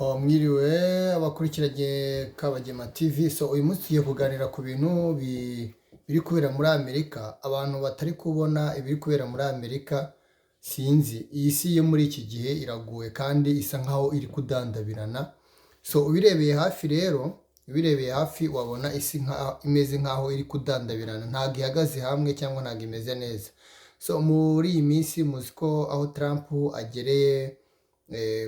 Mwiriwe abakurikiranye Kabagema TV. Uyu munsi tugiye kuganira ku bintu biri kubera muri Amerika. Abantu batari kubona ibiri kubera muri Amerika, sinzi. Iyi si yo muri iki gihe iraguye kandi isa nkaho iri kudandabirana. Ubirebeye hafi rero, ubirebeye hafi wabona isi imeze nkaho iri kudandabirana. Ntabwo ihagaze hamwe cyangwa ntabwo imeze neza. Muri iyi minsi muzi ko aho Trump agereye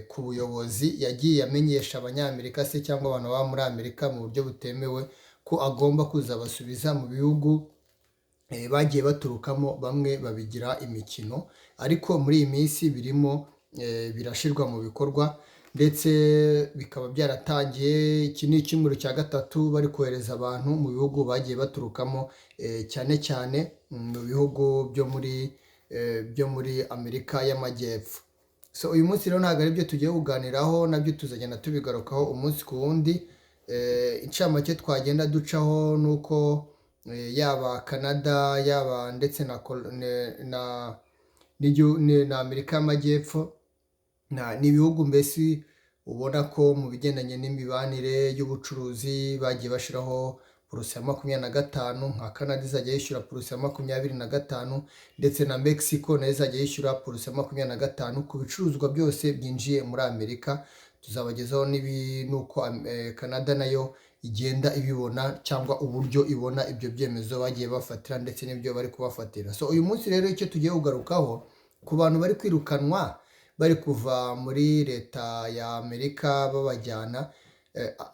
ku buyobozi yagiye amenyesha abanyamerika se cyangwa abantu baba muri Amerika mu buryo butemewe ko agomba kuzabasubiza mu bihugu bagiye baturukamo, bamwe babigira imikino, ariko muri iyi minsi birimo birashyirwa mu bikorwa ndetse bikaba byaratangiye. Iki ni icyumweru cya gatatu bari kohereza abantu mu bihugu bagiye baturukamo, cyane cyane mu bihugu byo muri Amerika y'Amajyepfo. Uyu munsi rero ntabwo ari byo tugiye kuganiraho, nabyo tuzagenda tubigarukaho umunsi ku wundi. Incamake twagenda ducaho ni uko yaba Canada yaba ndetse na Amerika y'Amajyepfo ni ibihugu mbese ubona ko mu bigendanye n'imibanire y'ubucuruzi bagiye bashyiraho purusi ya 25, nka Canada izajya yishyura purusi ya 25 ndetse na Mexico nayo izajya yishyura purusi ya 25 ku bicuruzwa byose byinjiye muri Amerika. Tuzabagezaho n'uko Canada nayo igenda ibibona cyangwa uburyo ibona ibyo byemezo bagiye bafatira ndetse n'ibyo bari kubafatira. Uyu munsi rero icyo tugiye kugarukaho ku bantu bari kwirukanwa bari kuva muri leta ya Amerika babajyana,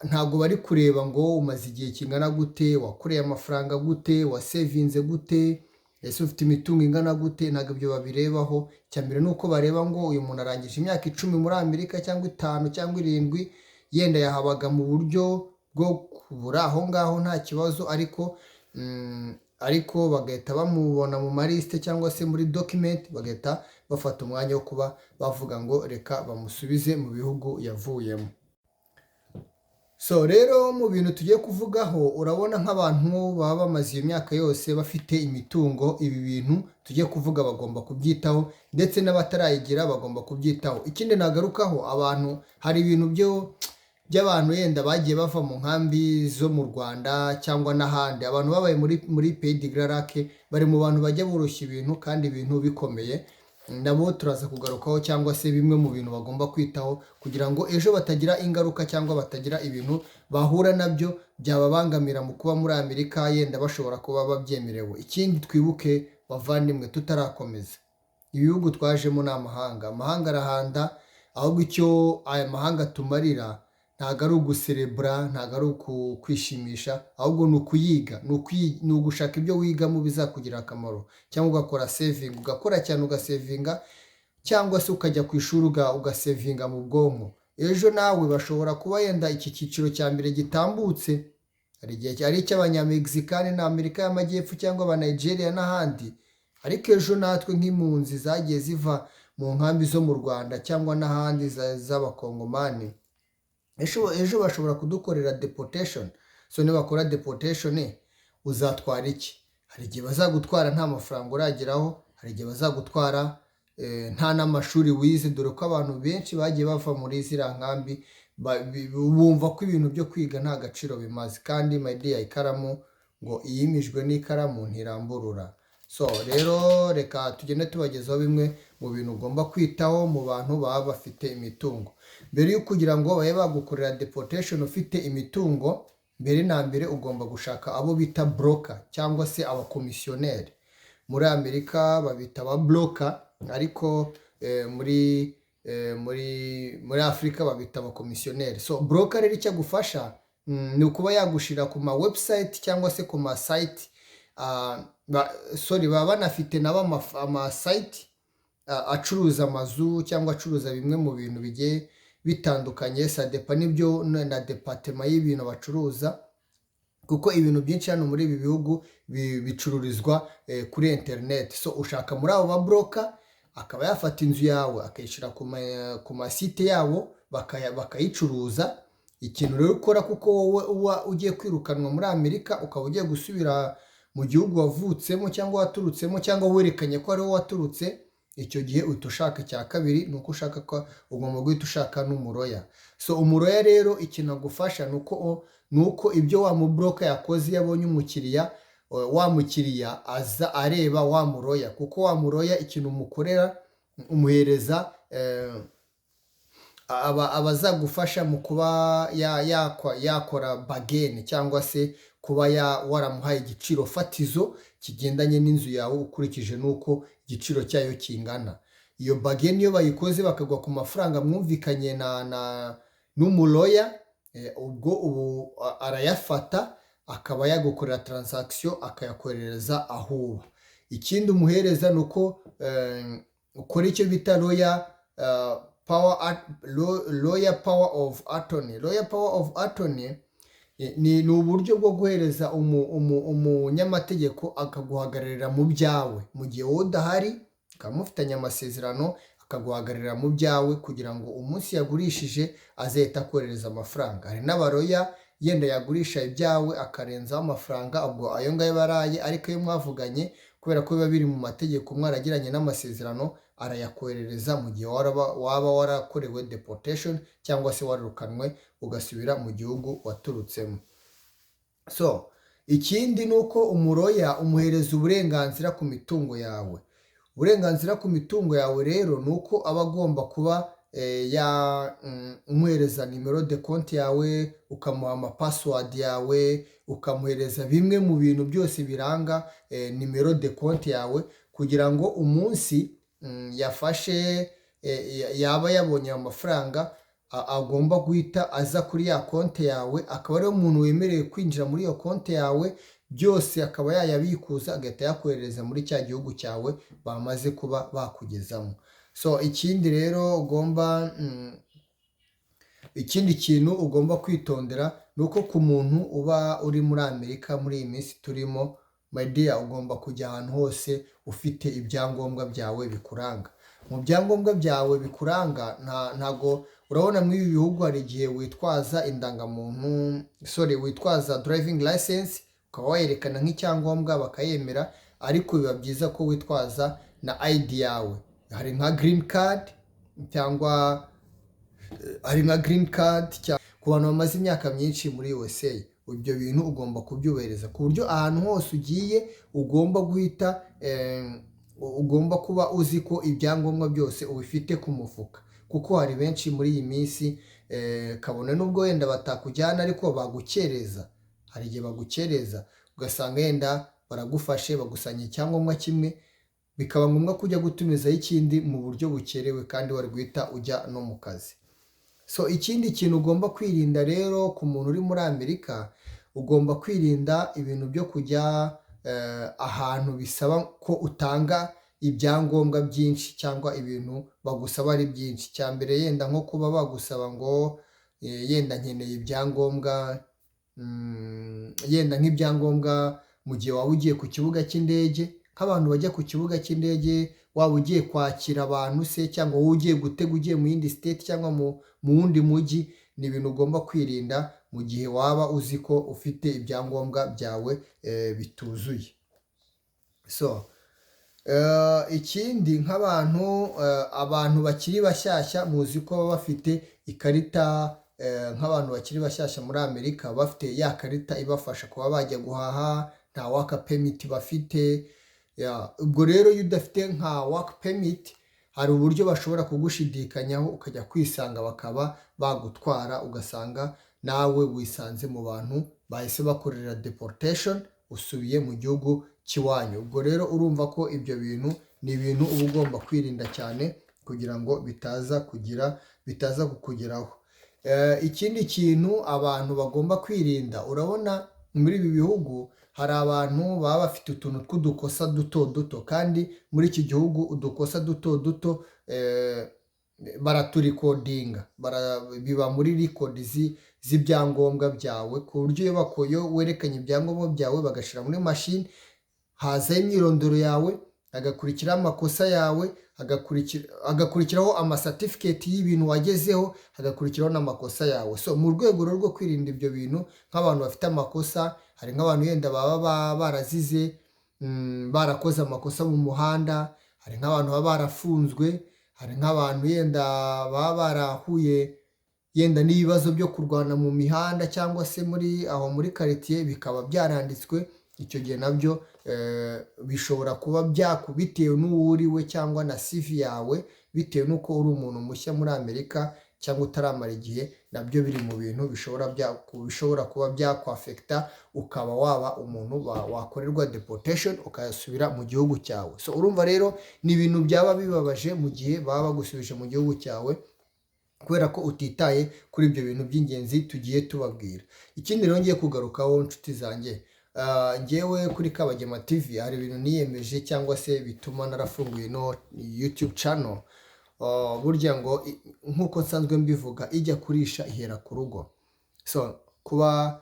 ntabwo bari kureba ngo umaze igihe kingana gute, wakoreye amafaranga gute, wasevinze gute, ese ufite imitungo ingana gute. Ntabwo ibyo babirebaho. Icya mbere ni uko bareba ngo uyu muntu arangije imyaka 10 muri Amerika cyangwa 5 cyangwa 7, yenda yahabaga mu buryo bwo kubura aho ngaho nta kibazo, ariko bagahita bamubona mu marisite cyangwa se muri document, bagahita bafata umwanya wo kuba bavuga ngo reka bamusubize mu bihugu yavuyemo. Rero mu bintu tugiye kuvugaho, urabona nk'abantu baba bamaze iyo myaka yose bafite imitungo, ibi bintu tugiye kuvuga bagomba kubyitaho ndetse n'abatarayigira bagomba kubyitaho. Ikindi nagarukaho, abantu hari ibintu by'abantu yenda bagiye bava mu nkambi zo mu Rwanda cyangwa n'ahandi, abantu babaye muri Pays de Grarac bari mu bantu bajya boroshya ibintu kandi ibintu bikomeye, nabo turaza kugarukaho cyangwa se bimwe mu bintu bagomba kwitaho kugira ngo ejo batagira ingaruka cyangwa batagira ibintu bahura nabyo byababangamira mu kuba muri Amerika, yenda bashobora kuba babyemerewe. Ikindi twibuke bavandimwe, tutarakomeza, ibihugu twajemo ni amahanga arahanda, ahubwo icyo aya mahanga tumarira ntabwo ari uguserebura, ntabwo ari ukwishimisha, ahubwo ni ukuyiga, ni ugushaka ibyo wigamo bizakugirira akamaro, cyangwa ugakora saving, ugakora cyane ugasevinga, cyangwa se ukajya ku ishuri ugasevinga mu bwonko. Ejo nawe bashobora kuba yenda iki cyiciro cya mbere gitambutse, hari igihe ari icy'abanyamegizikani na Amerika y'Amajyepfo cyangwa aba Nigeria n'ahandi, ariko ejo natwe nk'impunzi zagiye ziva mu nkambi zo mu Rwanda cyangwa n'ahandi z'abakongomani, ejo bashobora kudukorera deportation. Nibakora deportation uzatwara iki? Hari igihe bazagutwara nta mafaranga urageraho, hari igihe bazagutwara nta n'amashuri wize, dore ko abantu benshi bagiye bava muri ziriya nkambi bumva ko ibintu byo kwiga nta gaciro bimaze, kandi my dear, ikaramu ngo iyimijwe n'ikaramu ntiramburura. Rero reka tugende tubagezaho bimwe mu bintu ugomba kwitaho mu bantu baba bafite imitungo. Mbere yo kugira ngo babe bagukorera deportation ufite imitungo, mbere na mbere ugomba gushaka abo bita broker cyangwa se abakomisiyoneri. Muri Amerika babita aba broker, ariko muri Afurika babita abakomisiyoneri. Broker rero icyo agufasha ni ukuba yagushira ku ma website cyangwa se ku ma site, baba banafite nabo amasite acuruza amazu cyangwa acuruza bimwe mu bintu bigiye bitandukanye. Sadepa nibyo na departema y'ibintu bacuruza, kuko ibintu byinshi hano muri ibi bihugu bicururizwa kuri internet. Ushaka muri abo ba broker, akaba yafata inzu yawe akayishyira ku masite yabo bakayicuruza. Ikintu rero ukora, kuko wowe uba ugiye kwirukanwa muri Amerika ukaba ugiye gusubira mu gihugu wavutsemo cyangwa waturutsemo, cyangwa werekanye ko ariho waturutse, icyo gihe uhita ushaka icya kabiri, ni uko ushaka ko ugomba guhita ushaka n'umuroya. So umuroya rero ikintu agufasha ni uko ibyo wa mubroka yakoze iyo abonye umukiriya, wa mukiriya aza areba wa muroya, kuko wa muroya ikintu umukorera umuhereza abazagufasha mu kuba yakora bageni, cyangwa se kuba waramuhaye igiciro fatizo kigendanye n'inzu yawe ukurikije n'uko igiciro cyayo kingana. Iyo bageni iyo bayikoze bakagwa ku mafaranga mwumvikanye n'umuroya, ubu arayafata akaba yagukorera transaction akayakorereza aho uba. Ikindi umuhereza ni uko ukora icyo bita lawyer power of attorney. Lawyer power of attorney ni uburyo bwo guhereza umunyamategeko akaguhagararira mu byawe mu gihe wowe udahari, ukaba mufitanye amasezerano, akaguhagararira mu byawe kugira ngo umunsi yagurishije azahita akohereza amafaranga. Hari n'abaroya yenda yagurisha ibyawe akarenzaho amafaranga, ubwo ayo ngayo baraye, ariko iyo mwavuganye kubera ko biba biri mu mategeko mwaragiranye n'amasezerano, arayakoherereza mu gihe waba warakorewe deportation cyangwa se warirukanwe ugasubira mu gihugu waturutsemo. So ikindi ni uko umuroya umuhereza uburenganzira ku mitungo yawe. Uburenganzira ku mitungo yawe rero ni uko aba agomba kuba umuhereza nimero de konti yawe, ukamuha amapassword yawe, ukamuhereza bimwe mu bintu byose biranga nimero de konti yawe, kugira ngo umunsi yafashe yaba yabonye amafaranga agomba guhita aza kuri ya konti yawe, akaba ariyo muntu wemerewe kwinjira muri iyo konti yawe, byose akaba yayabikuza agahita yakohereza muri cya gihugu cyawe bamaze kuba bakugezamo. So ikindi rero ikindi kintu ugomba kwitondera ni uko ku muntu uba uri muri Amerika muri iyi minsi turimo, my dear, ugomba kujya ahantu hose ufite ibyangombwa byawe bikuranga. Mu byangombwa byawe bikuranga ntago urabona muri ibi bihugu hari igihe witwaza indangamuntu, witwaza driving license ukaba wayerekana nk'icyangombwa bakayemera, ariko biba byiza ko witwaza na ID yawe. Hari nka green card cyangwa ku bantu bamaze imyaka myinshi muri USA. Ibyo bintu ugomba kubyubahiriza ku buryo ahantu hose ugiye ugomba guhita ugomba kuba uzi ko ibyangombwa byose ubifite ku mufuka, kuko hari benshi muri iyi minsi kabone n'ubwo wenda batakujyana ariko bagukereza. Hari igihe bagukereza ugasanga yenda baragufashe bagusanya icyangombwa kimwe, bikaba ngombwa kujya gutumizaho ikindi mu buryo bukerewe kandi wari guhita ujya no mu kazi. So ikindi kintu ugomba kwirinda rero ku muntu uri muri Amerika, ugomba kwirinda ibintu byo kujya ahantu bisaba ko utanga ibyangombwa byinshi cyangwa ibintu bagusaba ari byinshi. Cya mbere yenda nko kuba bagusaba ngo yenda nkeneye ibyangombwa, yenda nk'ibyangombwa mu gihe waba ugiye ku kibuga cy'indege. Nk'abantu bajya ku kibuga cy'indege, waba ugiye kwakira abantu se, cyangwa wowe ugiye gutega ugiye mu yindi state cyangwa mu wundi mujyi, ni ibintu ugomba kwirinda mu gihe waba uzi ko ufite ibyangombwa byawe bituzuye. So ikindi abantu bakiri bashyashya, muzi ko baba bafite ikarita, nk'abantu bakiri bashyashya muri Amerika bafite ya karita ibafasha kuba bajya guhaha, nta work permit bafite. Ubwo rero iyo udafite nka work permit, hari uburyo bashobora kugushidikanyaho ukajya kwisanga bakaba bagutwara, ugasanga nawe wisanze mu bantu bahise bakorera deportation, usubiye mu gihugu cy'iwanyu. Ubwo rero urumva ko ibyo bintu ni ibintu uba ugomba kwirinda cyane kugira ngo bitaza kukugeraho. Ikindi kintu abantu bagomba kwirinda, urabona muri ibi bihugu hari abantu baba bafite utuntu tw'udukosa duto duto, kandi muri iki gihugu udukosa duto duto baraturikodinga, biba muri record z'ibyangombwa byawe, ku buryo iyo werekanye ibyangombwa byawe bagashyira muri mashini, hazaho imyirondoro yawe, hagakurikiraho amakosa yawe, hagakurikiraho amacertificate y'ibintu wagezeho, hagakurikiraho n'amakosa yawe. So mu rwego rwo kwirinda ibyo bintu, nk'abantu bafite amakosa, hari nk'abantu yenda baba barakoze amakosa mu muhanda, hari nk'abantu baba barafunzwe, hari nk'abantu yenda baba barahuye yenda n'ibibazo byo kurwana mu mihanda cyangwa se muri quartier bikaba byaranditswe, icyo gihe nabyo bishobora kuba bitewe n'uwo uriwe cyangwa na CV yawe, bitewe n'uko uri umuntu mushya muri Amerika cyangwa utaramara igihe, nabyo biri mu bintu bishobora kuba byakwafekita, ukaba waba umuntu wakorerwa deportation ukasubira mu gihugu cyawe. So urumva rero ni ibintu byaba bibabaje mu gihe baba bagusubije mu gihugu cyawe kubera ko utitaye kuri ibyo bintu by'ingenzi tugiye tubabwira. Ikindi rero ngiye kugarukaho nshuti zanjye, ngewe kuri Kabagema TV hari ibintu niyemeje cyangwa se bituma narafunguye no YouTube channel. Burya ngo nk'uko nsanzwe mbivuga, ijya kurisha ihera ku rugo. So kuba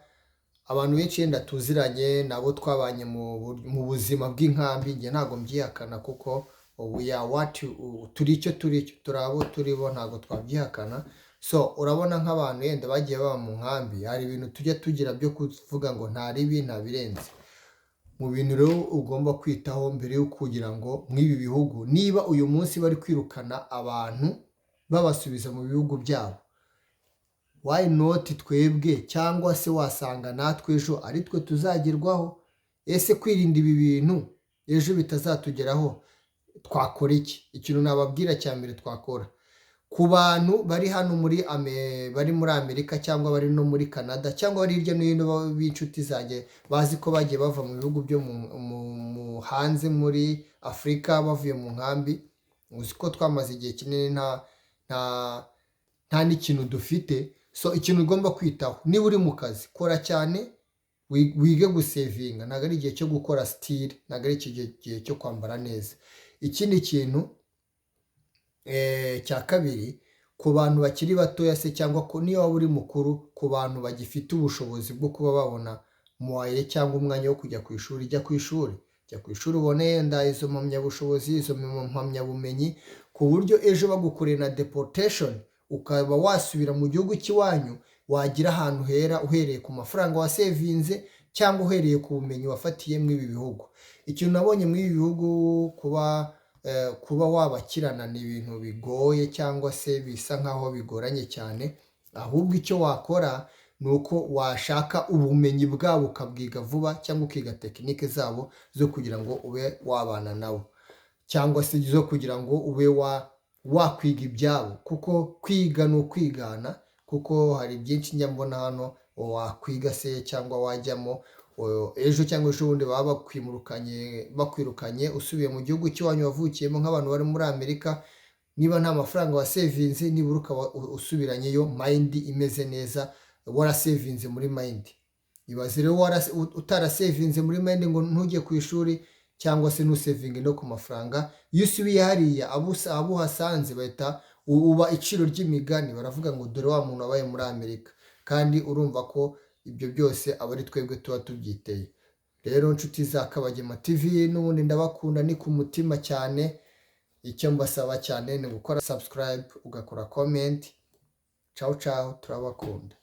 abantu benshi yenda tuziranye nabo twabanye mu buzima bw'inkambi, njye ntabwo mbyihakana kuko turi icyo turi abo turi bo, ntabwo twabyihakana. So urabona nk'abantu yenda bagiye baba mu nkambi, hari ibintu tujya tugira byo kuvuga ngo nta ribi nta birenze. Mu bintu rero ugomba kwitaho mbere yo kugira ngo mw'ibi bihugu, niba uyu munsi bari kwirukana abantu babasubiza mu bihugu byabo, why not twebwe, cyangwa se wasanga natwe ejo ari twe tuzagerwaho? Ese kwirinda ibi bintu ejo bitazatugeraho twakora iki? Ikintu nababwira cya mbere twakora, ku bantu bari hano bari muri Amerika cyangwa bari no muri Canada cyangwa bari hirya no hino b'inshuti zanjye bazi ko bagiye bava mu bihugu byo hanze muri Afurika bavuye mu nkambi, uzi ko twamaze igihe kinini nta n'ikintu dufite. So ikintu ugomba kwitaho, niba uri mu kazi kora cyane, wige gusevinga. Ntabwo ari igihe cyo gukora style, ntabwo ari igihe cyo kwambara neza. Ikindi kintu cya kabiri, ku bantu bakiri batoya se cyangwa niyo waba uri mukuru, ku bantu bagifite ubushobozi bwo kuba babona moyen cyangwa umwanya wo kujya ku ishuri, jya ku ishuri ubone yenda izo mpamyabushobozi, izo mpamyabumenyi, ku buryo ejo bagukoreye na deportation ukaba wasubira mu gihugu cy'iwanyu, wagira ahantu hera uhereye ku mafaranga wasevinze cyangwa uhereye ku bumenyi wafatiye muri ibi bihugu. Ikintu nabonye muri ibi bihugu, kuba wabakirana ni ibintu bigoye cyangwa se bisa nkaho bigoranye cyane. Ahubwo icyo wakora ni uko washaka ubumenyi bwabo ukabwiga vuba, cyangwa ukiga tekinike zabo zo kugira ngo ube wabana nabo, cyangwa se zo kugira ngo ube wakwiga ibyabo, kuko kwiga ni ukwigana. Kuko hari byinshi njya mbona hano wakwiga se cyangwa wajyamo, ejo cyangwa ejo bundi baba bakwirukanye usubiye mu gihugu cy'iwanyu wavukiyemo. Nk'abantu bari muri Amerika, niba nta mafaranga wasevinze, nibura ukaba usubiranyeyo mind imeze neza, warasevinze muri mind. Ibaze rero utarasevinze muri mind ngo ntujye ku ishuri cyangwa se ntusevinge no ku mafaranga, iyo usubiye hariya abo uhasanze bahita uba iciro ry'imigani, baravuga ngo dore wa muntu wabaye muri Amerika. Kandi urumva ko ibyo byose aba ari twebwe tuba tubyiteye. Rero nshuti za Kabagema TV, n'ubundi ndabakunda ni ku mutima cyane. Icyo mbasaba cyane ni gukora subscribe, ugakora comment. Ciao ciao, turabakunda.